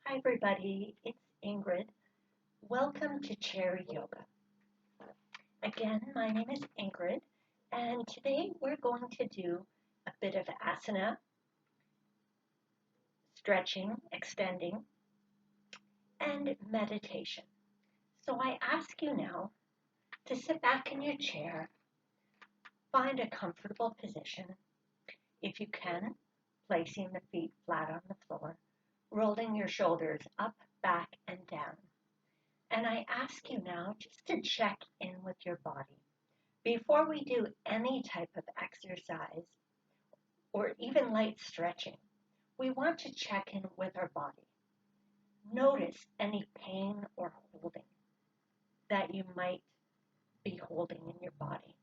Hi, everybody. It's Ingrid. Welcome to Chair Yoga. Again, my name is Ingrid, and today we're going to do a bit of asana, stretching, extending, and meditation. So I ask you now to sit back in your chair, find a comfortable position, if you can, placing the feet flat on the floor, rolling your shoulders up, back, and down. And I ask you now just to check in with your body. Before we do any type of exercise or even light stretching, we want to check in with our body. Notice any pain or holding that you might be holding in your body.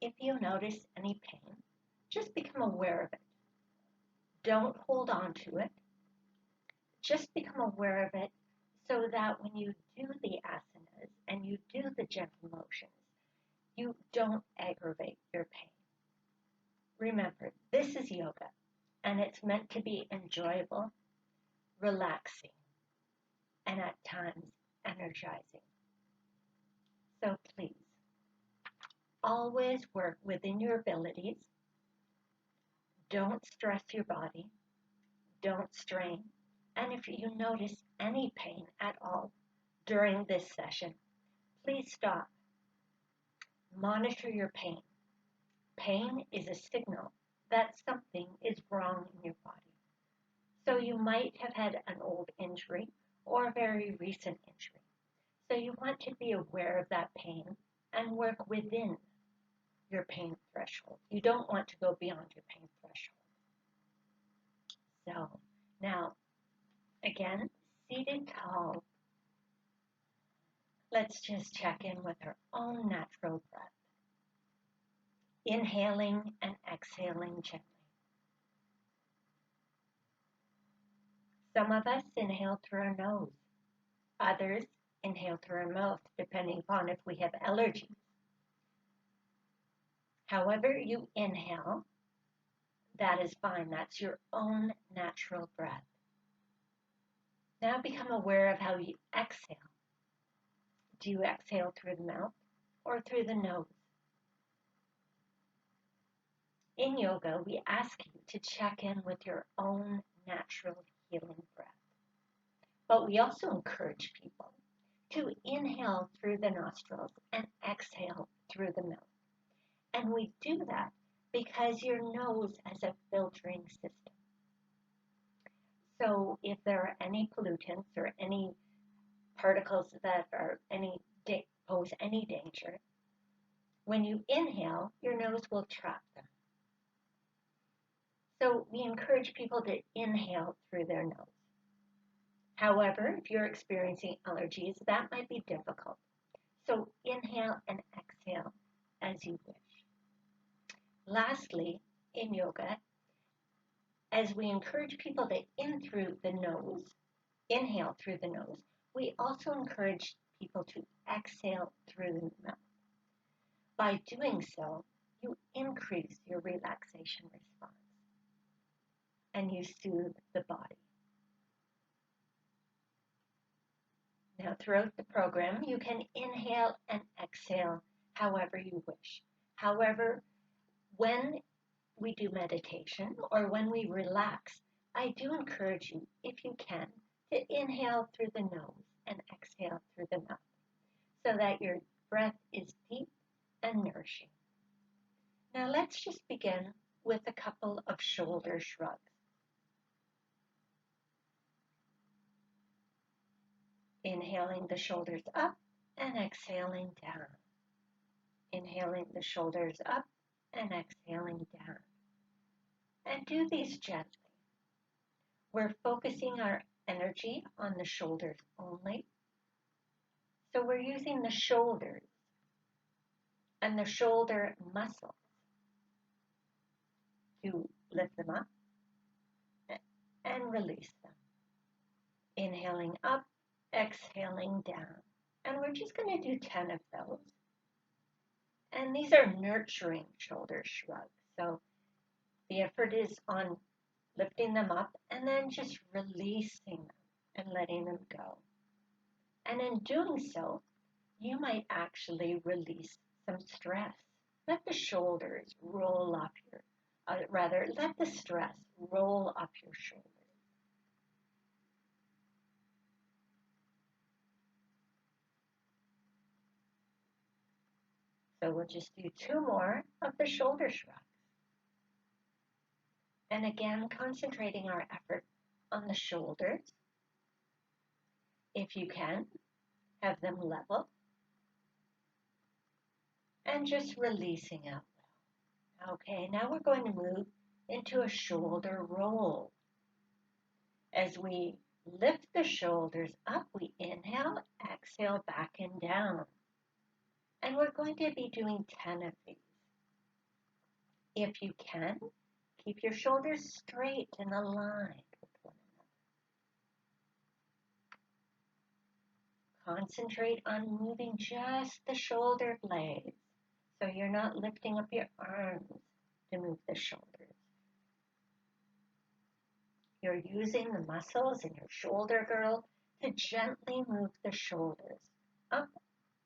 If you notice any pain, just become aware of it. Don't hold on to it. Just become aware of it so that when you do the asanas and you do the gentle motions, you don't aggravate your pain. Remember, this is yoga, and it's meant to be enjoyable, relaxing, and at times energizing. So please, always work within your abilities. Don't stress your body. Don't strain. And if you notice any pain at all during this session, please stop. Monitor your pain. Pain is a signal that something is wrong in your body. So you might have had an old injury or a very recent injury. So you want to be aware of that pain and work within your pain threshold. You don't want to go beyond your pain threshold. So now, again, seated tall, let's just check in with our own natural breath. Inhaling and exhaling gently. Some of us inhale through our nose. Others inhale through our mouth, depending upon if we have allergies. However you inhale, that is fine. That's your own natural breath. Now become aware of how you exhale. Do you exhale through the mouth or through the nose? In yoga, we ask you to check in with your own natural healing breath. But we also encourage people to inhale through the nostrils and exhale through the mouth. And we do that because your nose has a filtering system. So if there are any pollutants or any particles that are pose any danger, when you inhale, your nose will trap them. So we encourage people to inhale through their nose. However, if you're experiencing allergies, that might be difficult. So inhale and exhale as you wish. Lastly, in yoga, as we encourage people to inhale through the nose, we also encourage people to exhale through the mouth. By doing so, you increase your relaxation response and you soothe the body. Now, throughout the program, you can inhale and exhale however you wish. However, when we do meditation or when we relax, I do encourage you, if you can, to inhale through the nose and exhale through the mouth so that your breath is deep and nourishing. Now let's just begin with a couple of shoulder shrugs. Inhaling the shoulders up and exhaling down. Inhaling the shoulders up and exhaling down. And do these gently. We're focusing our energy on the shoulders only. So we're using the shoulders and the shoulder muscles to lift them up and release them. Inhaling up, exhaling down. And we're just going to do 10 of those. And these are nurturing shoulder shrugs. So the effort is on lifting them up and then just releasing them and letting them go. And in doing so, you might actually release some stress. Let the shoulders roll up let the stress roll up your shoulders. So we'll just do 2 more of the shoulder shrugs. And again, concentrating our effort on the shoulders. If you can, have them level. And just releasing out loud. Okay, now we're going to move into a shoulder roll. As we lift the shoulders up, we inhale, exhale, back and down. And we're going to be doing 10 of these. If you can, keep your shoulders straight and aligned with one another. Concentrate on moving just the shoulder blades, so you're not lifting up your arms to move the shoulders. You're using the muscles in your shoulder girdle to gently move the shoulders up,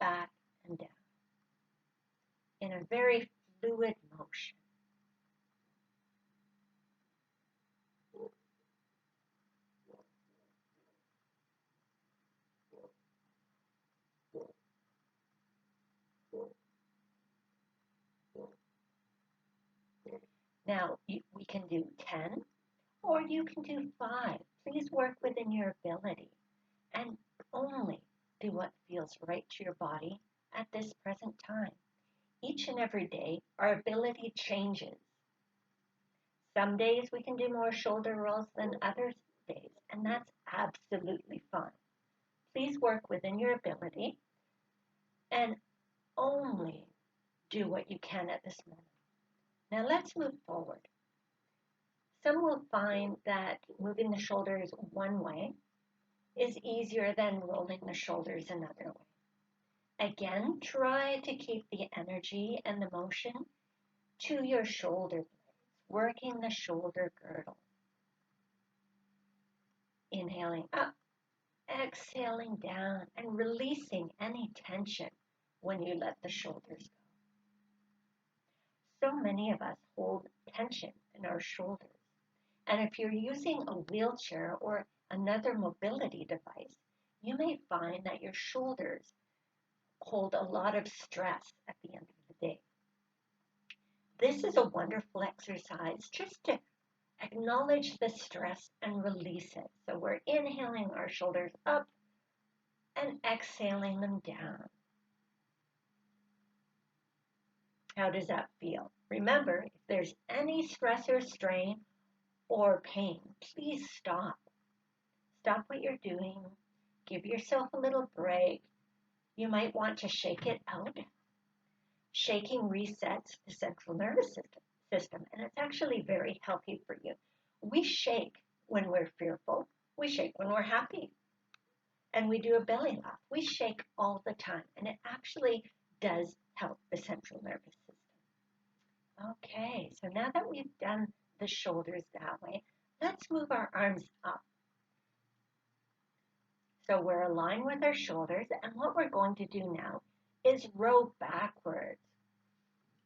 back, and down in a very fluid motion. Now, we can do 10 or you can do 5. Please work within your ability and only do what feels right to your body at this present time. Each and every day, our ability changes. Some days we can do more shoulder rolls than other days, and that's absolutely fine. Please work within your ability and only do what you can at this moment. Now let's move forward. Some will find that moving the shoulders one way is easier than rolling the shoulders another way. Again, try to keep the energy and the motion to your shoulder blades, working the shoulder girdle. Inhaling up, exhaling down, and releasing any tension when you let the shoulders go. So many of us hold tension in our shoulders. And if you're using a wheelchair or another mobility device, you may find that your shoulders hold a lot of stress at the end of the day. This is a wonderful exercise just to acknowledge the stress and release it. So we're inhaling our shoulders up and exhaling them down. How does that feel? Remember, if there's any stress or strain or pain, please stop. Stop what you're doing. Give yourself a little break. You might want to shake it out. Shaking resets the central nervous system, and it's actually very healthy for you. We shake when we're fearful. We shake when we're happy. And we do a belly laugh. We shake all the time, and it actually does help the central nervous system. Okay, so now that we've done the shoulders that way, let's move our arms up. So we're aligned with our shoulders, and what we're going to do now is row backwards.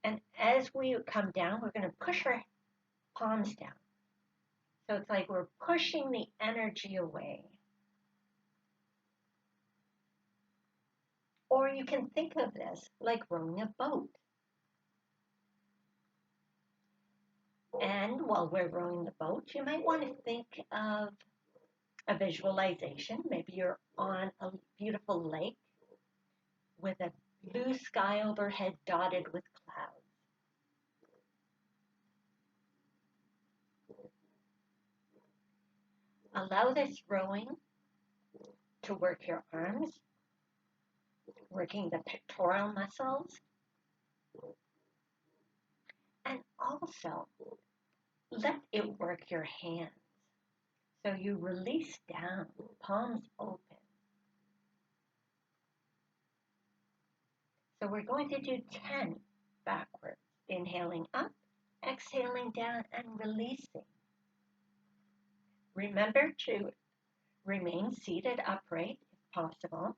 And as we come down, we're going to push our palms down. So it's like we're pushing the energy away. Or you can think of this like rowing a boat. And while we're rowing the boat, you might want to think of a visualization. Maybe you're on a beautiful lake with a blue sky overhead dotted with clouds. Allow this rowing to work your arms, working the pectoral muscles, and also let it work your hands. So you release down, palms open. So we're going to do 10 backwards. Inhaling up, exhaling down, and releasing. Remember to remain seated upright if possible.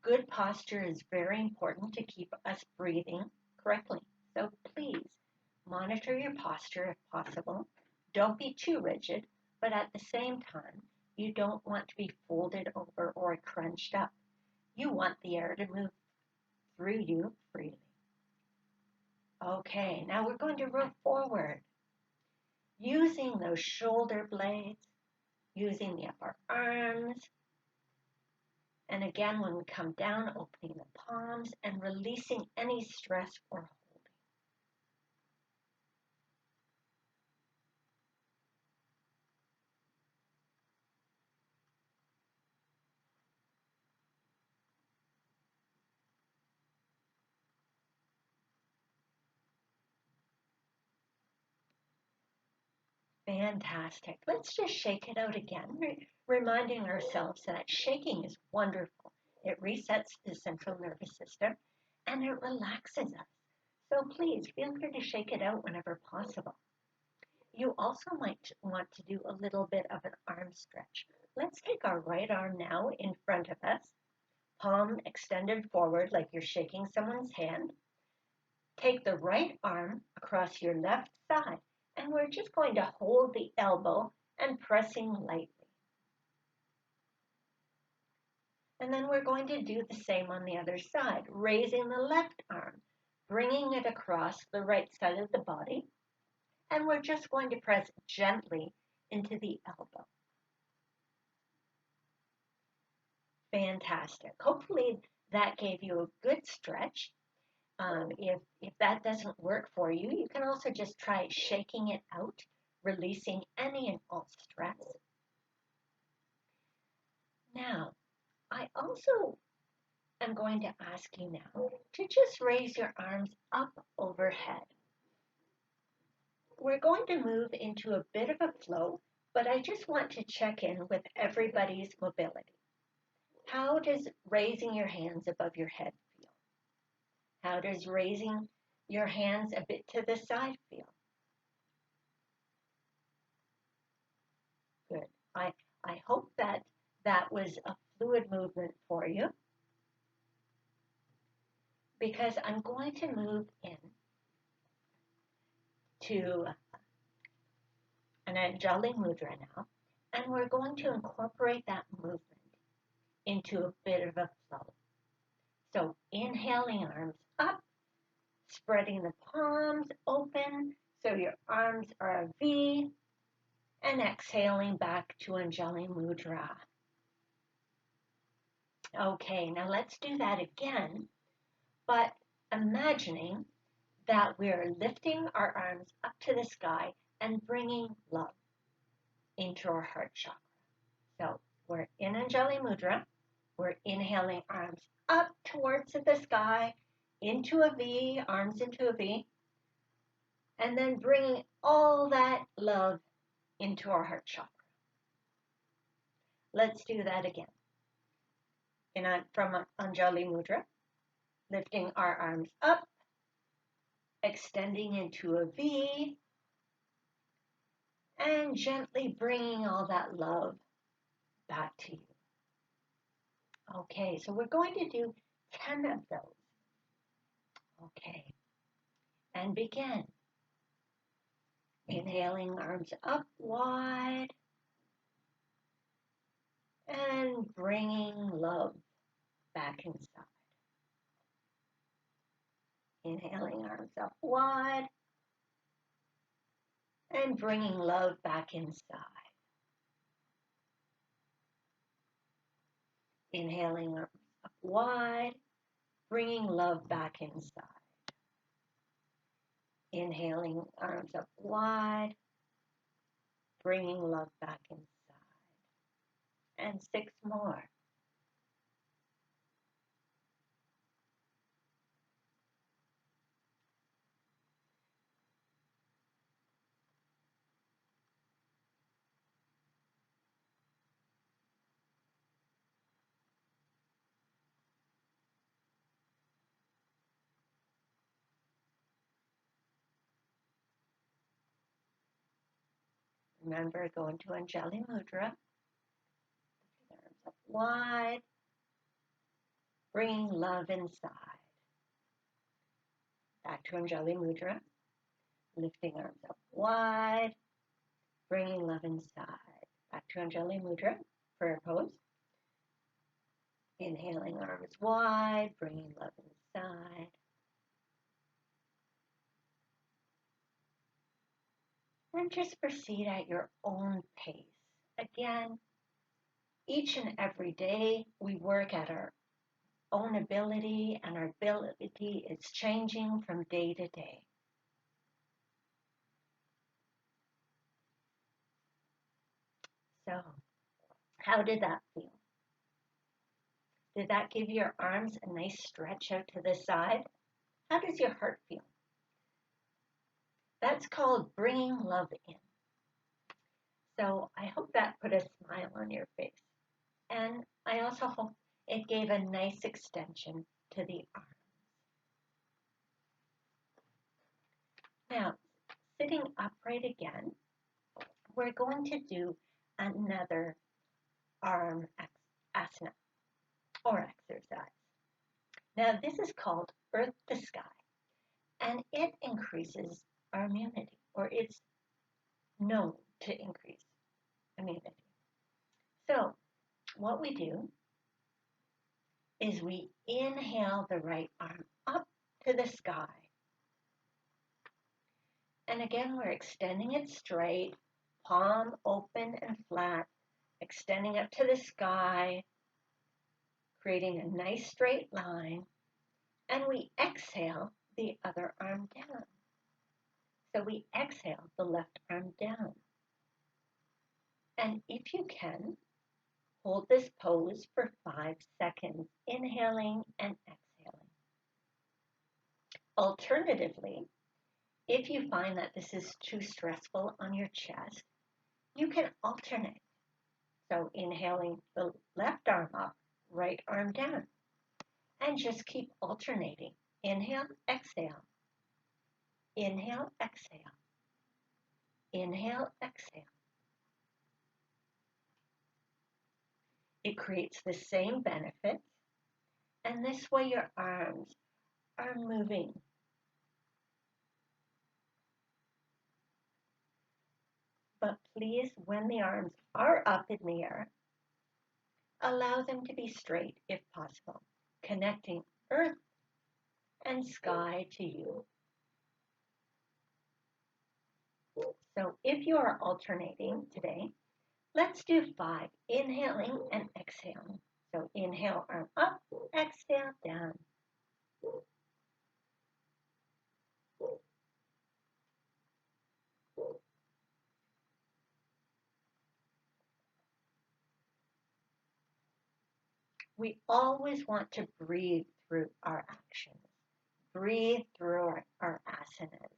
Good posture is very important to keep us breathing correctly. So please monitor your posture if possible. Don't be too rigid, but at the same time, you don't want to be folded over or crunched up. You want the air to move through you freely. Okay, now we're going to roll forward using those shoulder blades, using the upper arms. And again, when we come down, opening the palms and releasing any stress or holding. Fantastic. Let's just shake it out again, reminding ourselves that shaking is wonderful. It resets the central nervous system and it relaxes us. So please feel free to shake it out whenever possible. You also might want to do a little bit of an arm stretch. Let's take our right arm now in front of us, palm extended forward like you're shaking someone's hand. Take the right arm across your left side, and we're just going to hold the elbow and pressing lightly. And then we're going to do the same on the other side, raising the left arm, bringing it across the right side of the body, and we're just going to press gently into the elbow. Fantastic. Hopefully that gave you a good stretch. If that doesn't work for you, you can also just try shaking it out, releasing any and all stress. Now, I also am going to ask you now to just raise your arms up overhead. We're going to move into a bit of a flow, but I just want to check in with everybody's mobility. How does raising your hands above your head feel? How does raising your hands a bit to the side feel? Good. I hope that that was a fluid movement for you, because I'm going to move in to an Anjali Mudra now, and we're going to incorporate that movement into a bit of a flow. So inhaling arms up, spreading the palms open so your arms are a V, and exhaling back to Anjali Mudra. Okay, now let's do that again, but imagining that we're lifting our arms up to the sky and bringing love into our heart chakra. So we're in Anjali Mudra. We're inhaling arms up towards the sky, into a V, arms into a V, and then bringing all that love into our heart chakra. Let's do that again. From Anjali Mudra, lifting our arms up, extending into a V, and gently bringing all that love back to you. Okay, so we're going to do 10 of those. Okay, and begin. Inhaling arms up wide and bringing love back inside. Inhaling arms up wide and bringing love back inside. Inhaling arms up wide, bringing love back inside. Inhaling arms up wide, bringing love back inside. And 6 more. remember, go into Anjali Mudra. The arms up wide, bringing love inside. Back to Anjali Mudra. Lifting arms up wide, bringing love inside. Back to Anjali Mudra, prayer pose. Inhaling arms wide, bringing love inside. And just proceed at your own pace. Again, each and every day we work at our own ability, and our ability is changing from day to day. So, how did that feel? Did that give your arms a nice stretch out to the side? How does your heart feel? That's called bringing love in. So I hope that put a smile on your face. And I also hope it gave a nice extension to the arms. Now, sitting upright again, we're going to do another arm asana or exercise. Now, this is called Earth to Sky, and it increases our immunity, or it's known to increase immunity. So, what we do is we inhale the right arm up to the sky. And again, we're extending it straight, palm open and flat, extending up to the sky, creating a nice straight line, and we exhale the other arm down. So we exhale the left arm down. And if you can, hold this pose for 5 seconds, inhaling and exhaling. Alternatively, if you find that this is too stressful on your chest, you can alternate. So inhaling the left arm up, right arm down, and just keep alternating. Inhale, exhale. Inhale, exhale. Inhale, exhale. It creates the same benefit, and this way your arms are moving. But please, when the arms are up in the air, allow them to be straight if possible, connecting earth and sky to you. So if you are alternating today, let's do 5, inhaling and exhaling. So inhale, arm up, exhale, down. We always want to breathe through our actions, breathe through our asanas.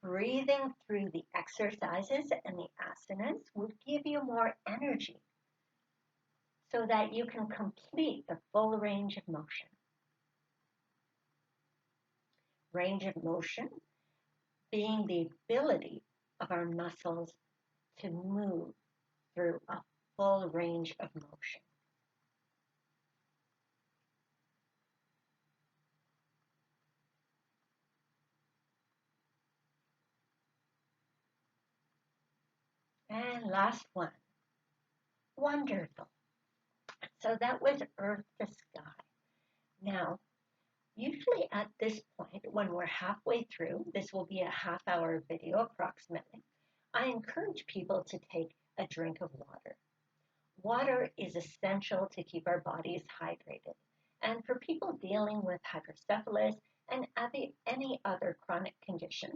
Breathing through the exercises and the asanas will give you more energy so that you can complete the full range of motion. Range of motion being the ability of our muscles to move through a full range of motion. And last one. Wonderful. So that was earth to sky. Now, usually at this point, when we're halfway through, this will be a half-hour video approximately, I encourage people to take a drink of water. Water is essential to keep our bodies hydrated. And for people dealing with hydrocephalus and any other chronic condition,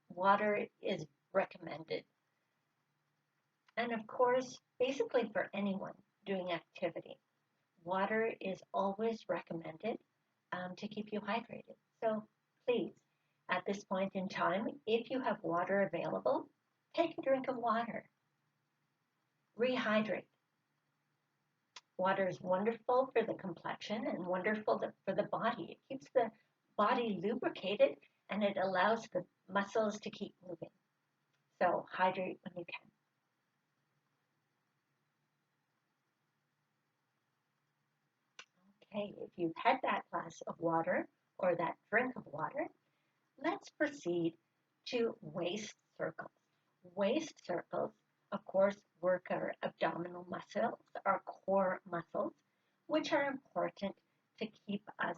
water is recommended. And of course, basically for anyone doing activity, water is always recommended to keep you hydrated. So please, at this point in time, if you have water available, take a drink of water. Rehydrate. Water is wonderful for the complexion and wonderful for the body. It keeps the body lubricated and it allows the muscles to keep moving. So hydrate when you can. Okay, if you've had that glass of water or that drink of water, let's proceed to waist circles. Waist circles, of course, work our abdominal muscles, our core muscles, which are important to keep us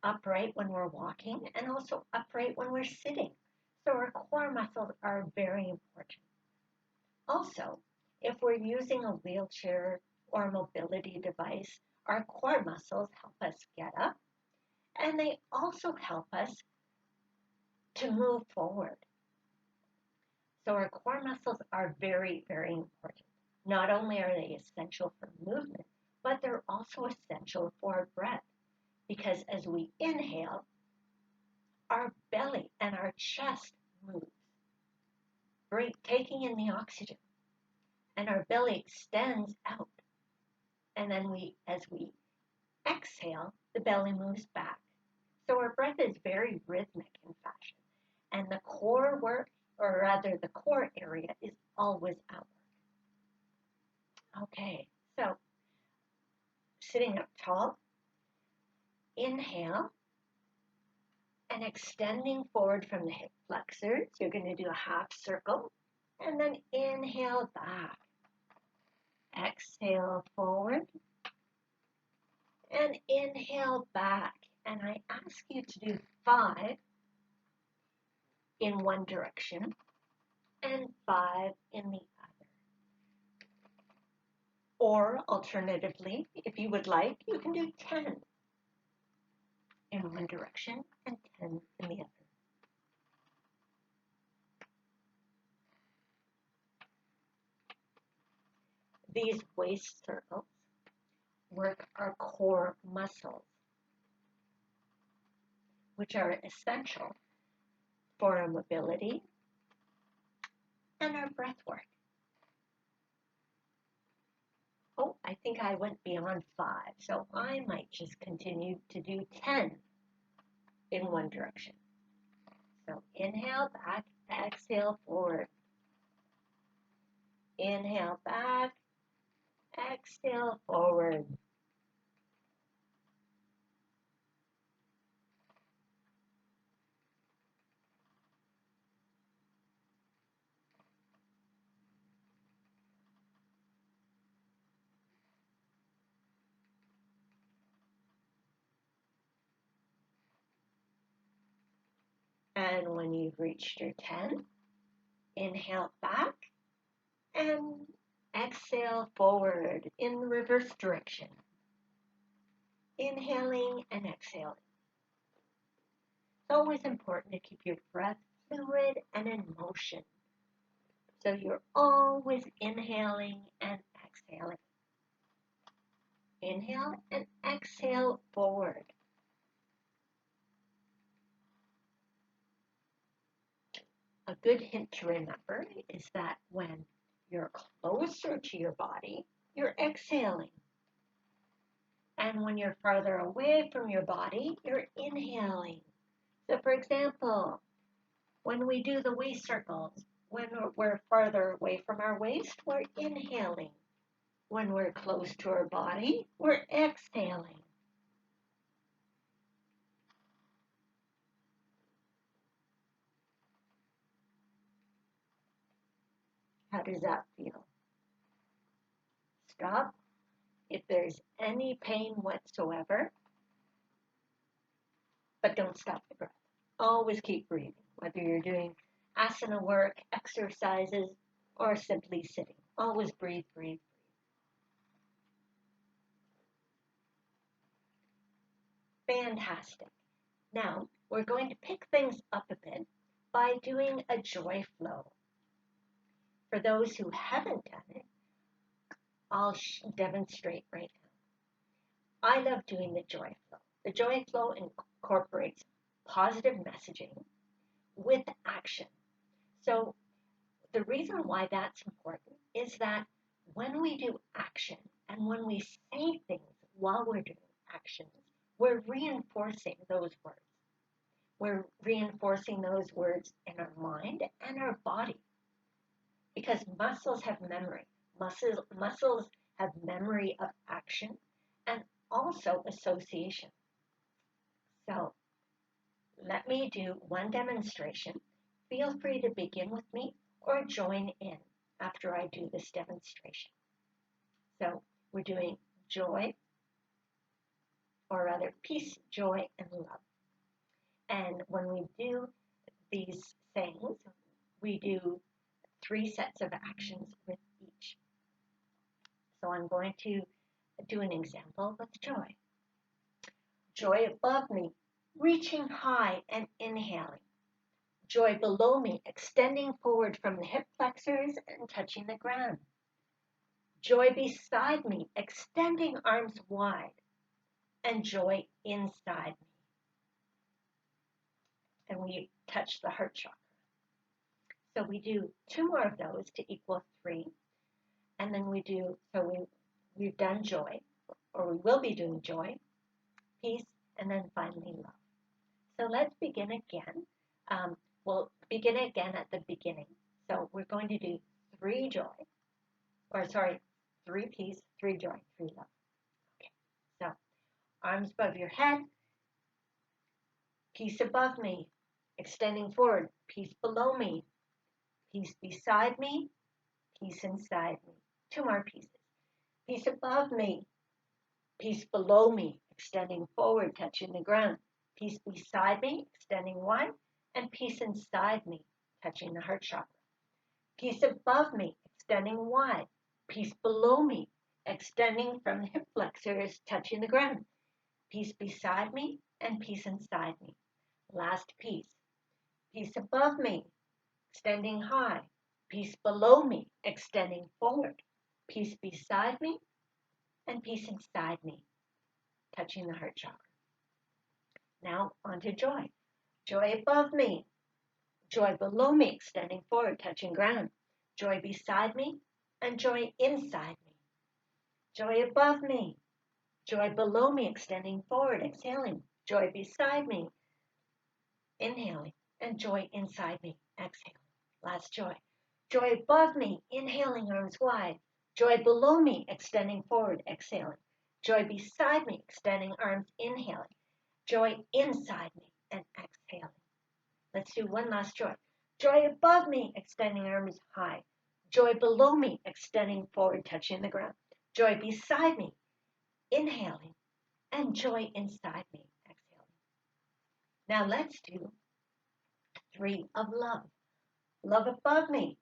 upright when we're walking and also upright when we're sitting. So our core muscles are very important. Also, if we're using a wheelchair or mobility device, our core muscles help us get up and they also help us to move forward. So our core muscles are very, very important. Not only are they essential for movement, but they're also essential for our breath because as we inhale, our belly and our chest move, taking in the oxygen, and our belly extends out. And then as we exhale, the belly moves back. So our breath is very rhythmic in fashion. And the core work, or rather the core area, is always outward. Okay, so sitting up tall, inhale, and extending forward from the hip flexors. You're going to do a half circle, and then inhale back. Exhale forward, and inhale back. And I ask you to do 5 in one direction and 5 in the other. Or alternatively, if you would like, you can do 10 in one direction and 10 in the other. These waist circles work our core muscles, which are essential for our mobility and our breath work. Oh, I think I went beyond 5, so I might just continue to do 10 in one direction. So inhale back, exhale forward. Inhale back, exhale forward. And when you've reached your 10, inhale back and exhale forward in the reverse direction. Inhaling and exhaling. It's always important to keep your breath fluid and in motion. So you're always inhaling and exhaling. Inhale and exhale forward. A good hint to remember is that when you're closer to your body, you're exhaling. And when you're farther away from your body, you're inhaling. So for example, when we do the waist circles, when we're farther away from our waist, we're inhaling. When we're close to our body, we're exhaling. How does that feel? Stop. If there's any pain whatsoever, but don't stop the breath. Always keep breathing, whether you're doing asana work, exercises, or simply sitting. Always breathe, breathe. Fantastic. Now, we're going to pick things up a bit by doing a joy flow. For those who haven't done it, I'll demonstrate right now. I love doing the joy flow. The joy flow incorporates positive messaging with action. So the reason why that's important is that when we do action and when we say things while we're doing actions, we're reinforcing those words. We're reinforcing those words in our mind and our body. because muscles have memory. Muscles have memory of action and also association. So let me do one demonstration. Feel free to begin with me or join in after I do this demonstration. So we're doing joy, or rather peace, joy, and love. And when we do these things, we do 3 sets of actions with each. So I'm going to do an example with joy. Joy above me, reaching high and inhaling. Joy below me, extending forward from the hip flexors and touching the ground. Joy beside me, extending arms wide. And joy inside me. And we touch the heart chakra. So we do 2 more of those to equal 3. And then we've done joy, or we will be doing joy, peace, and then finally love. So let's begin again. We'll begin again at the beginning. So we're going to do 3 peace, 3 joy, 3 love. Okay, so arms above your head, peace above me, extending forward, peace below me, peace beside me, peace inside me. 2 more pieces. Peace above me, peace below me, extending forward, touching the ground. Peace beside me, extending wide, and peace inside me, touching the heart chakra. Peace above me, extending wide. Peace below me, extending from the hip flexors, touching the ground. Peace beside me, and peace inside me. Last piece. Peace above me, extending high. Peace below me, extending forward. Peace beside me, and peace inside me, touching the heart chakra. Now onto joy. Joy above me, joy below me, extending forward, touching ground. Joy beside me, and joy inside me. Joy above me, joy below me, extending forward, exhaling. Joy beside me, inhaling, and joy inside me, exhaling. Last joy. Joy above me, inhaling, arms wide. Joy below me, extending forward, exhaling. Joy beside me, extending arms, inhaling. Joy inside me, and exhaling. Let's do one last joy. Joy above me, extending arms high. Joy below me, extending forward, touching the ground. Joy beside me, inhaling, and joy inside me, exhaling. Now let's do 3 of love. Love above me,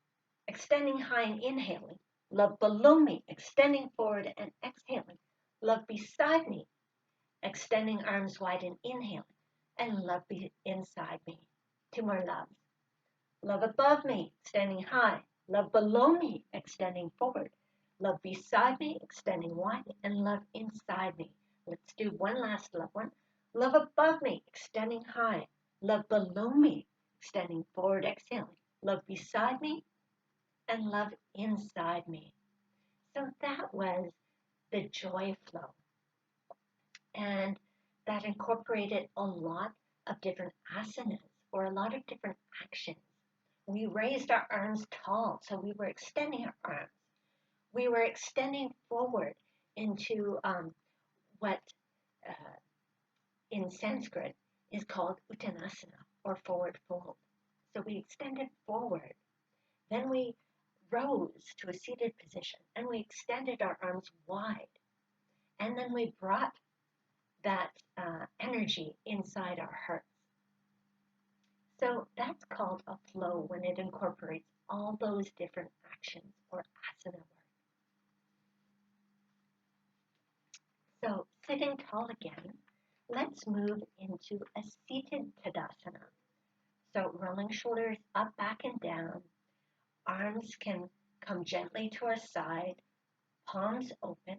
extending high and inhaling. Love below me, extending forward and exhaling. Love beside me, extending arms wide and inhaling. And love inside me. 2 more loves. Love above me, extending high. Love below me, extending forward. Love beside me, extending wide. And love inside me. Let's do one last love one. Love above me, extending high. Love below me, extending forward, exhaling. Love beside me, and love inside me. So that was the joy flow. And that incorporated a lot of different asanas, or a lot of different actions. We raised our arms tall, so we were extending our arms. We were extending forward into what in Sanskrit is called Uttanasana, or forward fold. So we extended forward. Then we rose to a seated position, and we extended our arms wide. And then we brought that energy inside our hearts. So that's called a flow when it incorporates all those different actions or asana work. So sitting tall again, let's move into a seated Tadasana. So rolling shoulders up, back, and down. Arms can come gently to our side, palms open.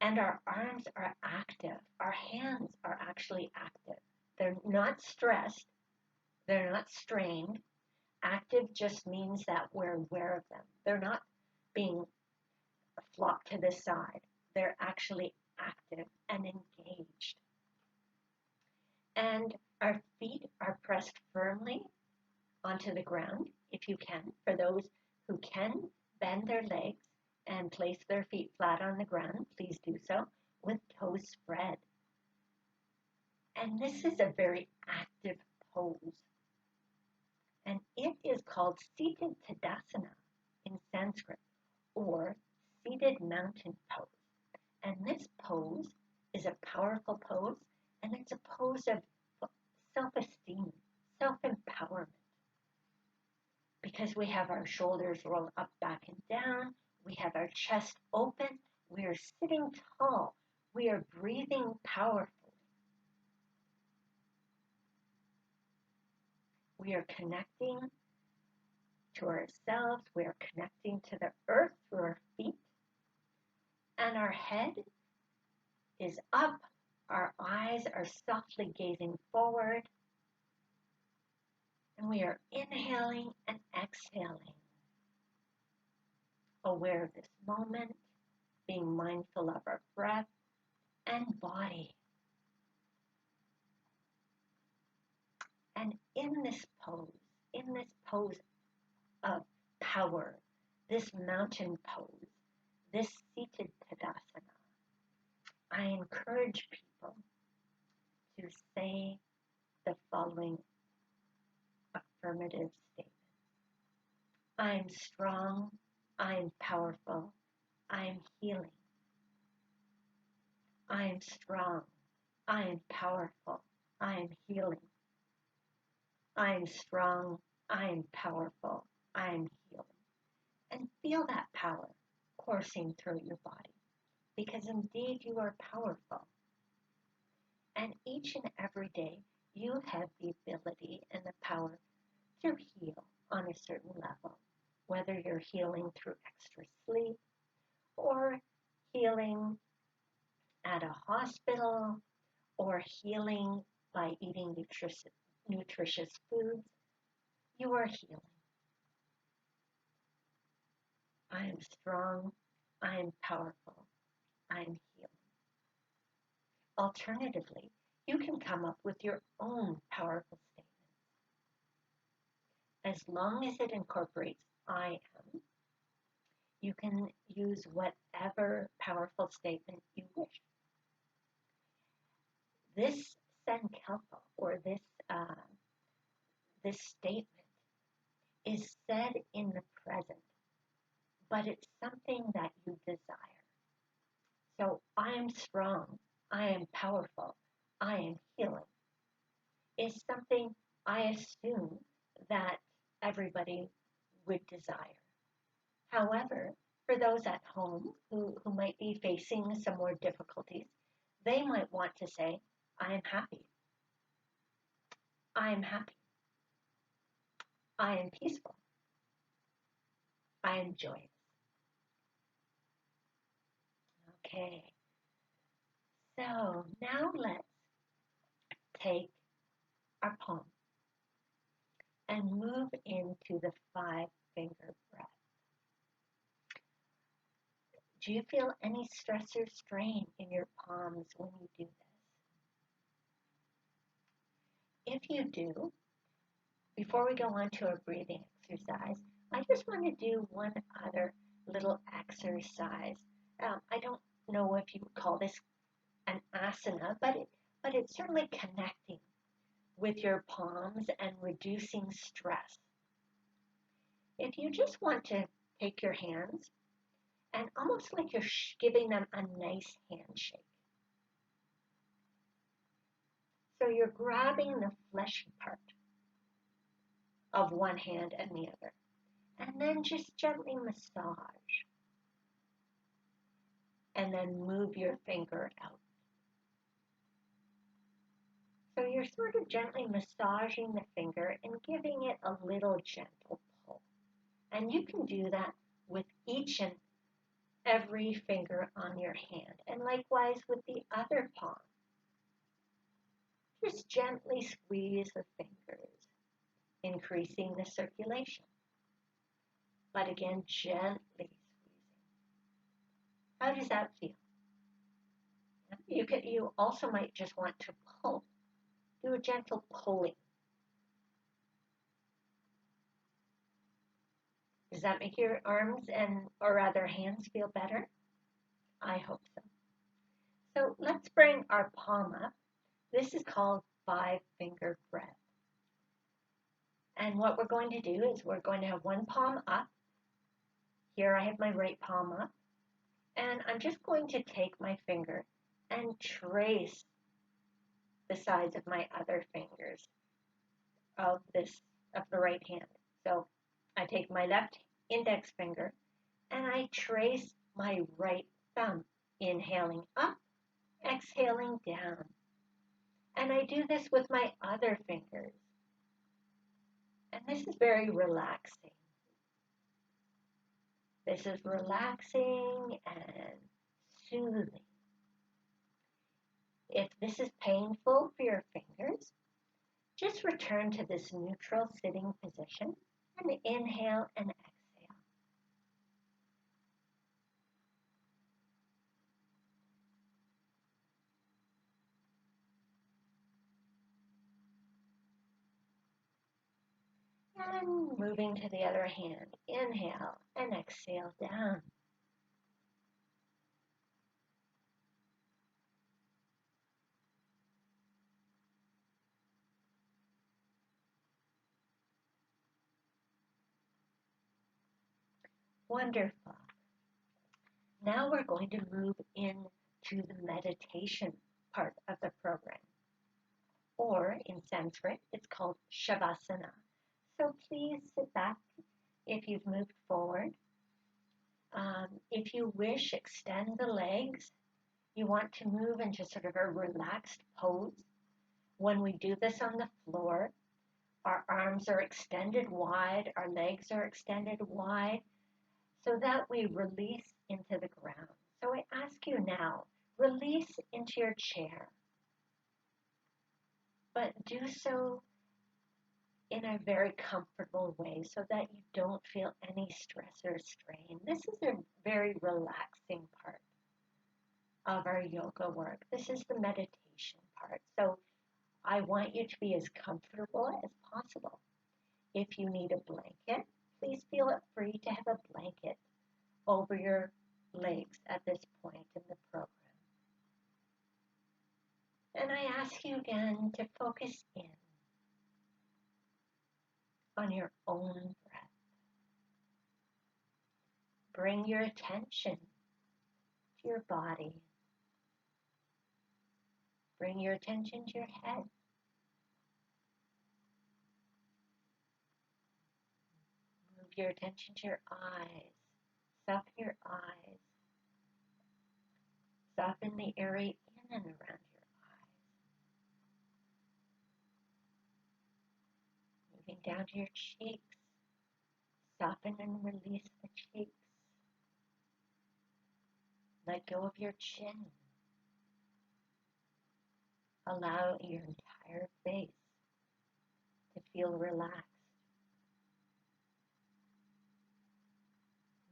And our arms are active. Our hands are actually active. They're not stressed. They're not strained. Active just means that we're aware of them. They're not being flopped to the side. They're actually active and engaged. And our feet are pressed firmly onto the ground if you can. For those who can bend their legs and place their feet flat on the ground, please do so with toes spread. And this is a very active pose. And it is called seated Tadasana in Sanskrit, or seated mountain pose. And this pose is a powerful pose, and it's a pose of self-esteem, self-empowerment. Because we have our shoulders rolled up, back, and down, we have our chest open, we are sitting tall, we are breathing powerfully. We are connecting to ourselves, we are connecting to the earth through our feet, and our head is up, our eyes are softly gazing forward, and we are inhaling and exhaling, aware of this moment, being mindful of our breath and body. And in this pose of power, this mountain pose, this seated Tadasana, I encourage people to say the following affirmative statement. I'm strong, I'm powerful, I'm healing. I'm strong, I'm powerful, I'm healing. I'm strong, I'm powerful, I'm healing. And feel that power coursing through your body, because indeed you are powerful. And each and every day you have the ability and the power to heal on a certain level, whether you're healing through extra sleep or healing at a hospital or healing by eating nutritious foods. You are healing. I am strong. I am powerful. I am healing. Alternatively, you can come up with your own powerful statement. As long as it incorporates I am, you can use whatever powerful statement you wish. This sankalpa, or this statement, is said in the present, but it's something that you desire. So I am strong, I am powerful, I am healing is something I assume that everybody would desire. However, for those at home who might be facing some more difficulties, they might want to say, I am happy. I am happy. I am peaceful. I am joyous. Okay. So now let's take our palm and move into the 5-finger breath. Do you feel any stress or strain in your palms when you do this? If you do, before we go on to a breathing exercise, I just want to do one other little exercise. I don't know if you would call this an asana, but it's certainly connecting with your palms and reducing stress. If you just want to take your hands and almost like you're giving them a nice handshake. So you're grabbing the fleshy part of one hand and the other, and then just gently massage, and then move your finger out. So you're sort of gently massaging the finger and giving it a little gentle pull. And you can do that with each and every finger on your hand, and likewise with the other palm. Just gently squeeze the fingers, increasing the circulation. But again, gently squeezing. How does that feel? You also might just want to pull. Do a gentle pulling. Does that make your arms and or other hands feel better? I hope so. So let's bring our palm up. This is called 5-finger breath. And what we're going to do is we're going to have one palm up. Here I have my right palm up. And I'm just going to take my finger and trace the sides of my other fingers of the right hand. So I take my left index finger and I trace my right thumb, inhaling up, exhaling down. And I do this with my other fingers. And this is very relaxing. This is relaxing and soothing. If this is painful for your fingers, just return to this neutral sitting position and inhale and exhale. And moving to the other hand, inhale and exhale down. Wonderful. Now we're going to move into the meditation part of the program. Or in Sanskrit, it's called Shavasana. So please sit back if you've moved forward. If you wish, extend the legs. You want to move into sort of a relaxed pose. When we do this on the floor, our arms are extended wide, our legs are extended wide, so that we release into the ground. So I ask you now, release into your chair, but do so in a very comfortable way so that you don't feel any stress or strain. This is a very relaxing part of our yoga work. This is the meditation part. So I want you to be as comfortable as possible. If you need a blanket, please feel it free to have a blanket over your legs at this point in the program. And I ask you again to focus in on your own breath. Bring your attention to your body. Bring your attention to your head. Move your attention to your eyes. Soften your eyes. Soften the area in and around your eyes. Moving down to your cheeks. Soften and release the cheeks. Let go of your chin. Allow your entire face to feel relaxed.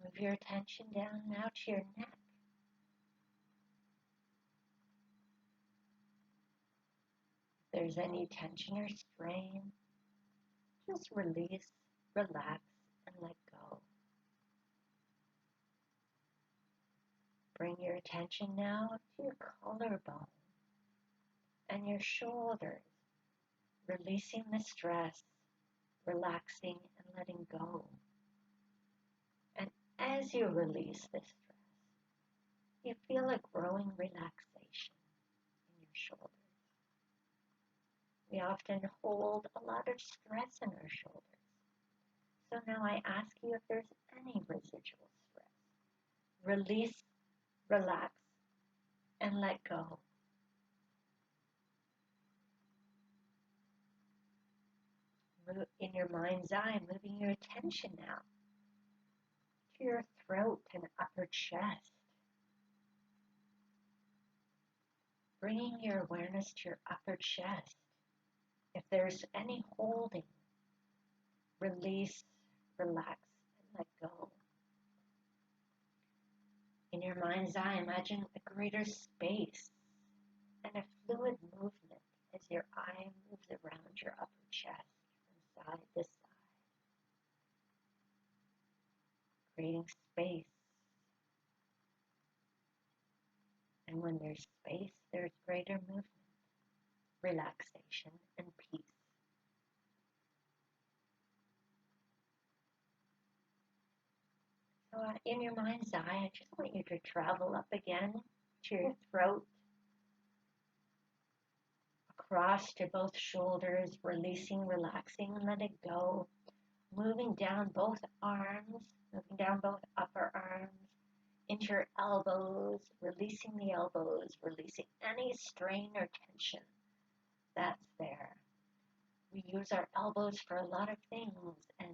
Move your attention down now to your neck. If there's any tension or strain, just release, relax, and let go. Bring your attention now to your collarbone and your shoulders, releasing the stress, relaxing and letting go. And as you release this stress, you feel a growing relaxation in your shoulders. We often hold a lot of stress in our shoulders. So now I ask you if there's any residual stress. Release, relax, and let go. Move in your mind's eye, moving your attention now to your throat and upper chest. Bringing your awareness to your upper chest. If there's any holding, release, relax, and let go. In your mind's eye, imagine a greater space and a fluid movement as your eye moves around your upper chest from side to side. creating space. And when there's space, there's greater movement, relaxation, and peace. So in your mind's eye, I just want you to travel up again to your throat, across to both shoulders, releasing, relaxing, and let it go. Moving down both arms, moving down both upper arms, into your elbows, releasing the elbows, releasing any strain or tension that's there. We use our elbows for a lot of things, and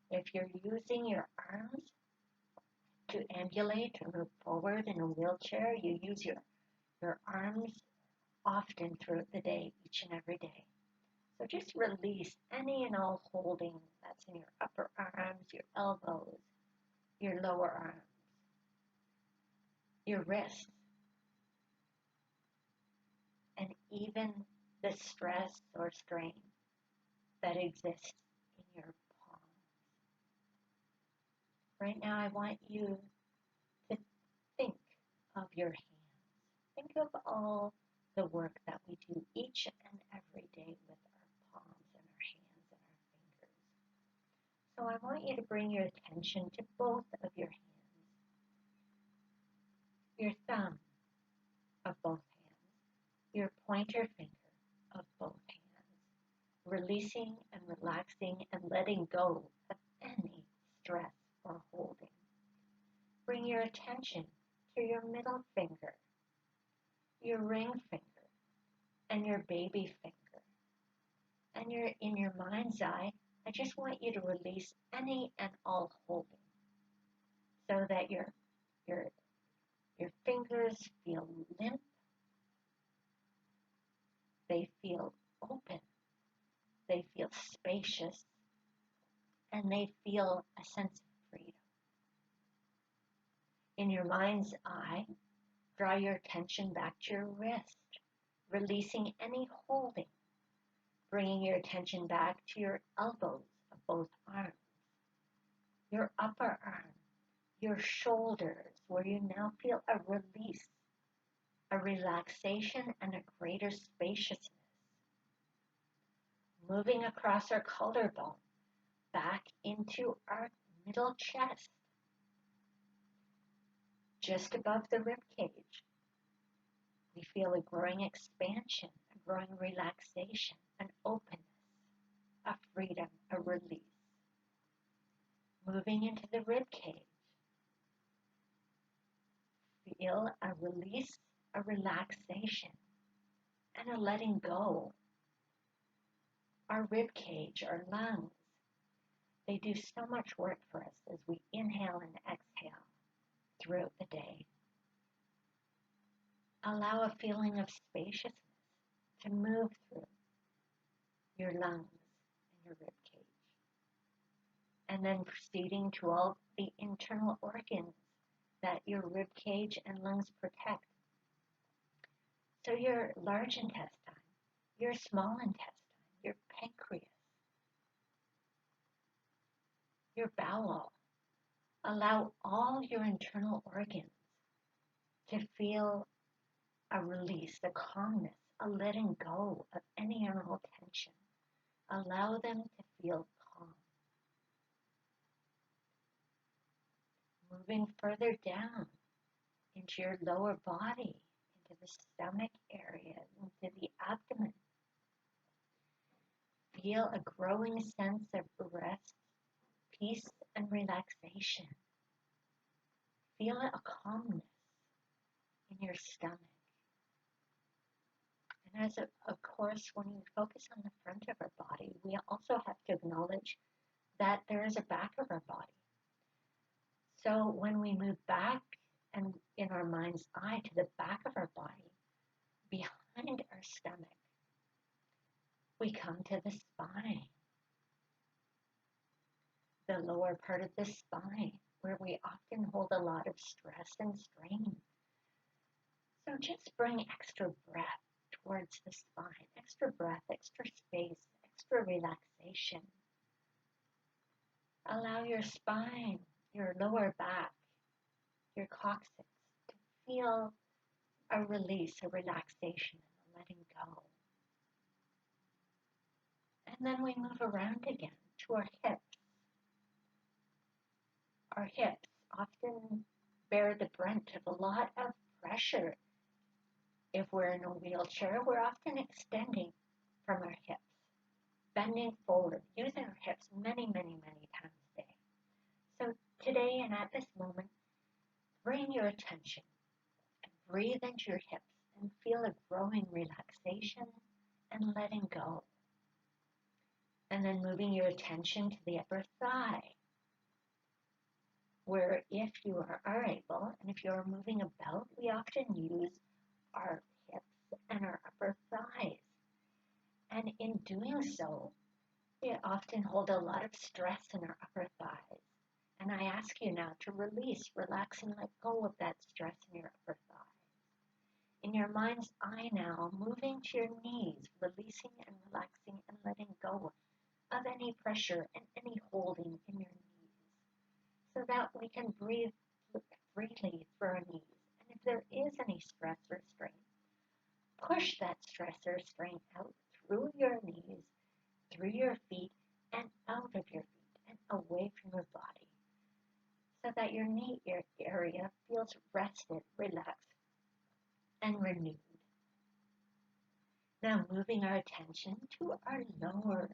if you're using your arms to ambulate or move forward in a wheelchair, you use your arms often throughout the day, each and every day. So just release any and all holding that's in your upper arms, your elbows, your lower arms, your wrists, and even the stress or strain that exists in your palms. Right now, I want you to think of your hands. Think of all the work that we do each and every day with our palms and our hands and our fingers. So I want you to bring your attention to both of your hands, your thumb of both hands, your pointer finger of both hands, releasing and relaxing and letting go of any stress or holding. Bring your attention to your middle finger, your ring finger, and your baby finger. And in your mind's eye, I just want you to release any and all holding so that your fingers feel limp, they feel open, they feel spacious, and they feel a sense of freedom. In your mind's eye, draw your attention back to your wrist, releasing any holding, bringing your attention back to your elbows of both arms, your upper arm, your shoulders, where you now feel a release, a relaxation, and a greater spaciousness. Moving across our collarbone, back into our middle chest, just above the rib cage. We feel a growing expansion, a growing relaxation, an openness, a freedom, a release. Moving into the rib cage, feel a release, a relaxation, and a letting go. Our rib cage, our lungs, they do so much work for us as we inhale and exhale throughout the day. Allow a feeling of spaciousness to move through your lungs and your rib cage. And then proceeding to all the internal organs that your rib cage and lungs protect. So your large intestine, your small intestine, your pancreas, your bowel. Allow all your internal organs to feel a release, a calmness, a letting go of any and all tension. Allow them to feel calm. Moving further down into your lower body, into the stomach area, into the abdomen. Feel a growing sense of rest, peace, and relaxation. Feel a calmness in your stomach. And of course, when we focus on the front of our body, we also have to acknowledge that there is a back of our body. So when we move back and in our mind's eye to the back of our body, behind our stomach, we come to the spine, the lower part of the spine, where we often hold a lot of stress and strain. So just bring extra breath towards the spine, extra breath, extra space, extra relaxation. Allow your spine, your lower back, your coccyx, to feel a release, a relaxation, and a letting go. And then we move around again to our hips. Our hips often bear the brunt of a lot of pressure. If we're in a wheelchair, we're often extending from our hips, bending forward, using our hips many, many, many times a day. So today and at this moment, bring your attention and breathe into your hips and feel a growing relaxation and letting go. And then moving your attention to the upper thigh, where if you are able, and if you're moving about, we often use our hips and our upper thighs. And in doing so, we often hold a lot of stress in our upper thighs. And I ask you now to release, relax, and let go of that stress in your upper thighs. In your mind's eye now, moving to your knees, releasing and relaxing and letting go of any pressure and any holding in your knees, so that we can breathe freely through our knees. And if there is any stress or strain, push that stress or strain out through your knees, through your feet, and out of your feet, and away from your body, so that your knee area feels rested, relaxed, and renewed. Now moving our attention to our lower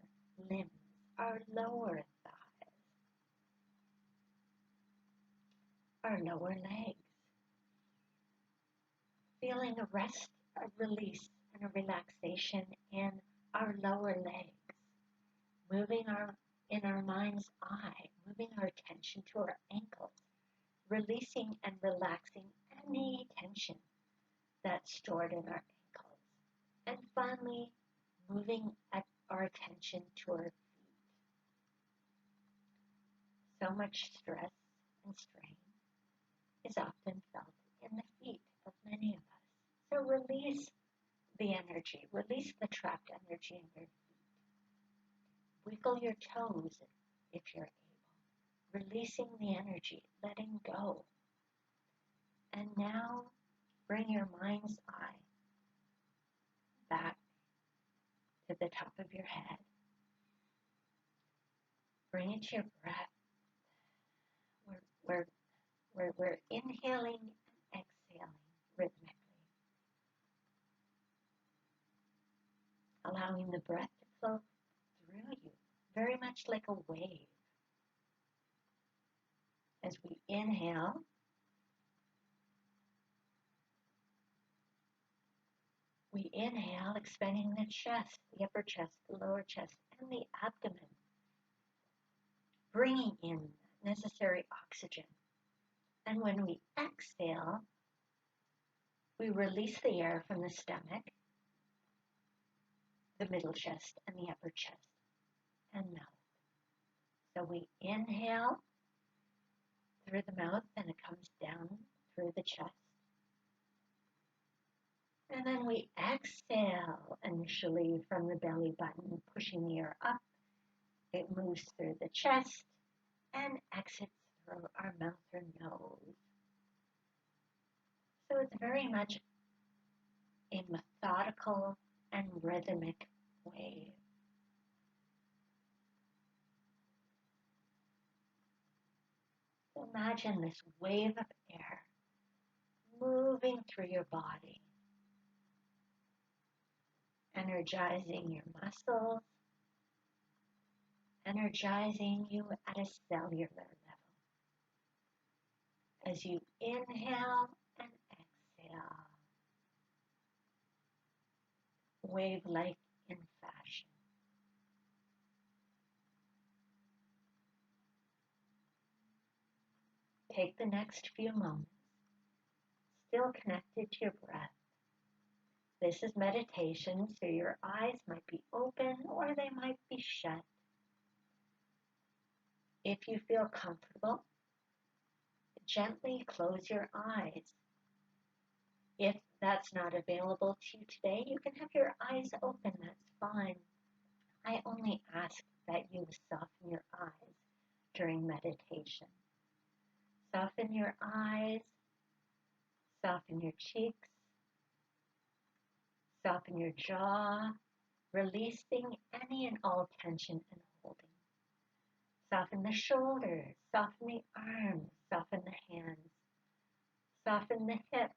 limbs, our lower thighs, our lower legs. Feeling a rest, a release, and a relaxation in our lower legs. Moving in our mind's eye, moving our attention to our ankles, releasing and relaxing any tension that's stored in our ankles. And finally, moving our attention to our feet. So much stress and strain is often felt in the feet of many of us. So release the energy, release the trapped energy in your feet. Wiggle your toes if you're able, releasing the energy, letting go. And now bring your mind's eye back to the top of your head. Bring it to your breath. We're inhaling and exhaling rhythmically. Allowing the breath to flow through you, very much like a wave. As we inhale, expanding the chest, the upper chest, the lower chest, and the abdomen, bringing in necessary oxygen. And when we exhale, we release the air from the stomach, the middle chest, and the upper chest and mouth. So we inhale through the mouth and it comes down through the chest. And then we exhale initially from the belly button, pushing the air up. It moves through the chest and exits through our mouth or nose. So it's very much a methodical and rhythmic wave. So imagine this wave of air moving through your body, energizing your muscles, energizing you at a cellular level. As you inhale and exhale, wave-like in fashion. Take the next few moments, still connected to your breath. This is meditation, so your eyes might be open or they might be shut. If you feel comfortable, gently close your eyes. If that's not available to you today, you can have your eyes open, that's fine. I only ask that you soften your eyes during meditation. Soften your eyes, soften your cheeks, soften your jaw, releasing any and all tension and holding. Soften the shoulders, soften the arms, soften the hands, soften the hips,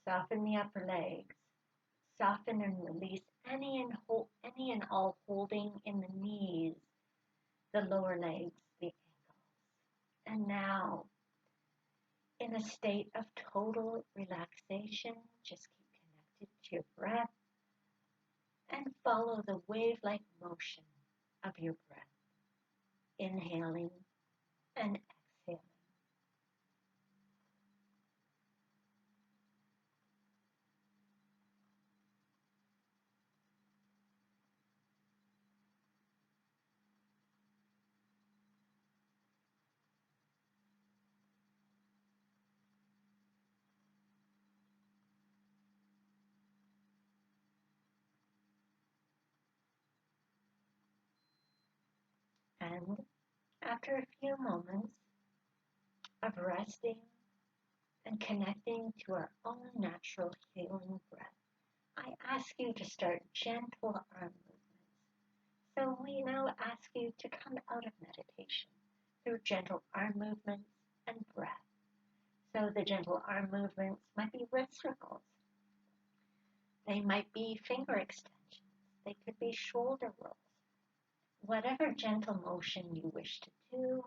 soften the upper legs, soften and release any and all holding in the knees, the lower legs, the ankles. And now, in a state of total relaxation, just keep connected to your breath and follow the wave-like motion of your breath, inhaling and exhaling. And after a few moments of resting and connecting to our own natural healing breath, I ask you to start gentle arm movements. So we now ask you to come out of meditation through gentle arm movements and breath. So the gentle arm movements might be wrist circles. They might be finger extensions. They could be shoulder rolls. Whatever gentle motion you wish to do,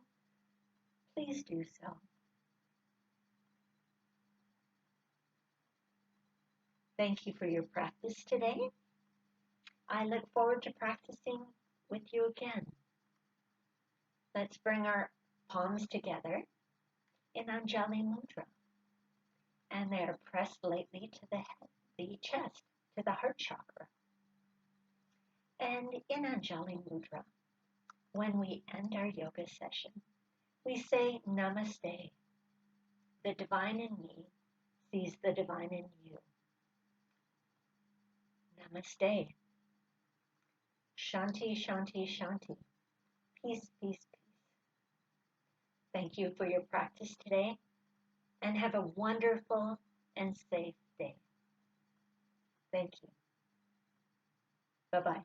please do so. Thank you for your practice today. I look forward to practicing with you again. Let's bring our palms together in Anjali Mudra. And they are pressed lightly to the chest, to the heart chakra. And in Anjali Mudra, when we end our yoga session, we say Namaste. The divine in me sees the divine in you. Namaste. Shanti, Shanti, Shanti. Peace, peace, peace. Thank you for your practice today, and have a wonderful and safe day. Thank you. Bye-bye.